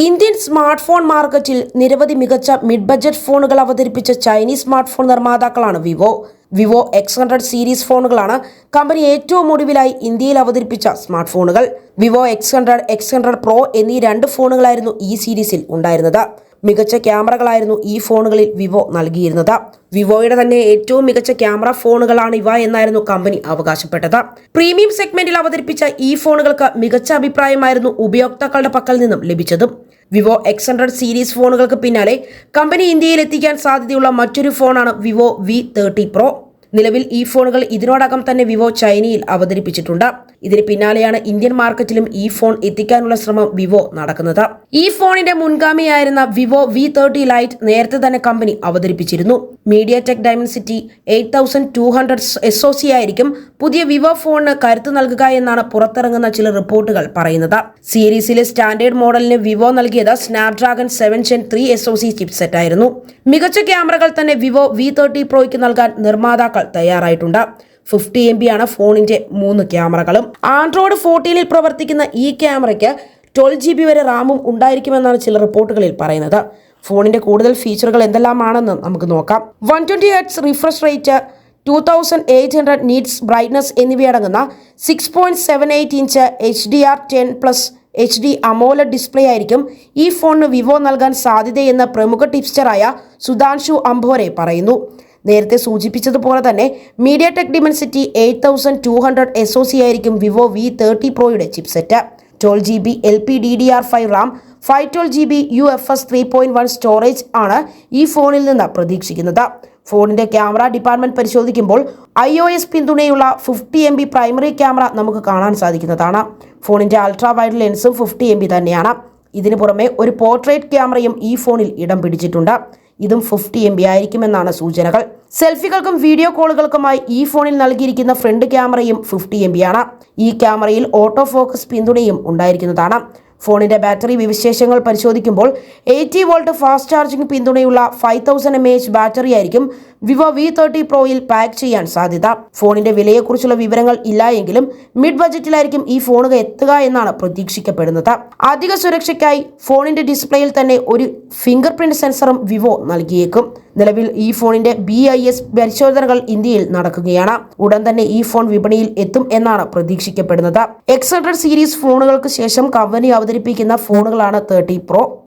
Indian smart phone മാർക്കറ്റിൽ നിരവധി മികച്ച മിഡ് ബഡ്ജറ്റ് ഫോണുകൾ അവതരിപ്പിച്ച ചൈനീസ് സ്മാർട്ട് ഫോൺ നിർമ്മാതാക്കളാണ് വിവോ X100 സീരീസ് ഫോണുകളാണ് കമ്പനി ഏറ്റവും ഒടുവിലായി ഇന്ത്യയിൽ അവതരിപ്പിച്ച സ്മാർട്ട് ഫോണുകൾ. വിവോ X100 Pro എന്നീ രണ്ട് ഫോണുകളായിരുന്നു ഈ സീരീസിൽ ഉണ്ടായിരുന്നത്. മികച്ച ക്യാമറകളായിരുന്നു ഈ ഫോണുകളിൽ വിവോ നൽകിയിരുന്നത്. വിവോയുടെ തന്നെ ഏറ്റവും മികച്ച ക്യാമറ ഫോണുകളാണ് ഇവ എന്നായിരുന്നു കമ്പനി അവകാശപ്പെട്ടത്. പ്രീമിയം സെഗ്മെന്റിൽ അവതരിപ്പിച്ച ഈ ഫോണുകൾക്ക് മികച്ച അഭിപ്രായമായിരുന്നു ഉപയോക്താക്കളുടെ പക്കൽ നിന്നും ലഭിച്ചതും. വിവോ X100 സീരീസ് ഫോണുകൾക്ക് പിന്നാലെ കമ്പനി ഇന്ത്യയിൽ എത്തിക്കാൻ സാധ്യതയുള്ള മറ്റൊരു ഫോണാണ് വിവോ V30 Pro. നിലവിൽ ഈ ഫോണുകൾ ഇതിനോടകം തന്നെ വിവോ ചൈനയിൽ അവതരിപ്പിച്ചിട്ടുണ്ട്. ഇതിന് പിന്നാലെയാണ് ഇന്ത്യൻ മാർക്കറ്റിലും ഈ ഫോൺ എത്തിക്കാനുള്ള ശ്രമം വിവോ നടക്കുന്നത്. ഈ ഫോണിന്റെ മുൻഗാമിയായിരുന്ന വിവോ V30 ലൈറ്റ് നേരത്തെ തന്നെ കമ്പനി അവതരിപ്പിച്ചിരുന്നു. MediaTek Dimensity 8200 SoC ആയിരിക്കും പുതിയ വിവോ ഫോണിന് കരുത്ത് നൽകുക എന്നാണ് പുറത്തിറങ്ങുന്ന ചില റിപ്പോർട്ടുകൾ പറയുന്നത്. സീരീസിലെ സ്റ്റാൻഡേർഡ് മോഡലിന് വിവോ നൽകിയത് Snapdragon 7 Gen 3 SoC ചിപ്സെറ്റ് ആയിരുന്നു. മികച്ച ക്യാമറകൾ തന്നെ വിവോ V30 Proയ്ക്ക് നൽകാൻ നിർമ്മാതാക്കൾ തയ്യാറായിട്ടുണ്ട്. 50 MB ആണ് ഫോണിന്റെ 3 ക്യാമറകളും. ആൻഡ്രോയിഡ് 14ൽ പ്രവർത്തിക്കുന്ന ഈ ക്യാമറയ്ക്ക് 12 GB വരെ റാമും ഉണ്ടായിരിക്കുമെന്നാണ് ചില റിപ്പോർട്ടുകളിൽ പറയുന്നത്. ഫോണിന്റെ കൂടുതൽ ഫീച്ചറുകൾ എന്തെല്ലാമാണെന്ന് നമുക്ക് നോക്കാം. 120 Hz refresh rate, 2800 nits brightness എന്നിവയടങ്ങുന്ന 6.78 inch HDR10+ HD AMOLED display ആയിരിക്കും ഈ ഫോണിന് വിവോ നൽകാൻ സാധ്യതയെന്ന് പ്രമുഖ ടിപ്സ്റ്ററായ സുധാൻഷു അംഭോരെ പറയുന്നു. നേരത്തെ സൂചിപ്പിച്ചതുപോലെ തന്നെ MediaTek Dimensity 8200 SoC ആയിരിക്കും വിവോ V30 Proയുടെ chipset. 12 GB LPDDR5 RAM, 512 GB UFS 3.1 storage ആണ് ഈ ഫോണിൽ നിന്ന് പ്രതീക്ഷിക്കുന്നത്. ഫോണിന്റെ ക്യാമറ ഡിപ്പാർട്ട്മെന്റ് പരിശോധിക്കുമ്പോൾ iOS പിന്തുണയുള്ള 50 MB പ്രൈമറി ക്യാമറ നമുക്ക് കാണാൻ സാധിക്കുന്നതാണ്. ഫോണിന്റെ അൾട്രാ വൈഡ് ലെൻസും 50 MB തന്നെയാണ്. ഇതിനു പുറമെ ഒരു പോർട്രേറ്റ് ക്യാമറയും ഈ ഫോണിൽ ഇടം പിടിച്ചിട്ടുണ്ട്. ഇതും 50 MB ആയിരിക്കുമെന്നാണ് സൂചനകൾ. സെൽഫികൾക്കും വീഡിയോ കോളുകൾക്കുമായി ഈ ഫോണിൽ നൽകിയിരിക്കുന്ന ഫ്രണ്ട് ക്യാമറയും 50 MB ആണ്. ഈ ക്യാമറയിൽ ഓട്ടോ ഫോക്കസ് പിന്തുണയും ഉണ്ടായിരിക്കുന്നതാണ്. ഫോണിന്റെ ബാറ്ററി വിശേഷങ്ങൾ പരിശോധിക്കുമ്പോൾ 80 വോൾട്ട് ഫാസ്റ്റ് ചാർജിംഗ് പിന്തുണയുള്ള 5000 mAh ബാറ്ററി ആയിരിക്കും വിവോ V30 Proയിൽ പാക്ക് ചെയ്യാൻ സാധ്യത. ഫോണിന്റെ വിലയെക്കുറിച്ചുള്ള വിവരങ്ങൾ ഇല്ല എങ്കിലും മിഡ് ബജറ്റിലായിരിക്കും ഈ ഫോണുകൾ എത്തുക എന്നാണ് പ്രതീക്ഷിക്കപ്പെടുന്നത്. അധിക സുരക്ഷയ്ക്കായി ഫോണിന്റെ ഡിസ്പ്ലേയിൽ തന്നെ ഒരു ഫിംഗർ പ്രിന്റ് സെൻസറും വിവോ നൽകിയേക്കും. നിലവിൽ ഈ ഫോണിന്റെ BIS പരിശോധനകൾ ഇന്ത്യയിൽ നടക്കുകയാണ്. ഉടൻ തന്നെ ഈ ഫോൺ വിപണിയിൽ എത്തും എന്നാണ് പ്രതീക്ഷിക്കപ്പെടുന്നത്. X100 സീരീസ് ഫോണുകൾക്ക് ശേഷം കമ്പനി അവതരിപ്പിക്കുന്ന ഫോണുകളാണ് 30 Pro.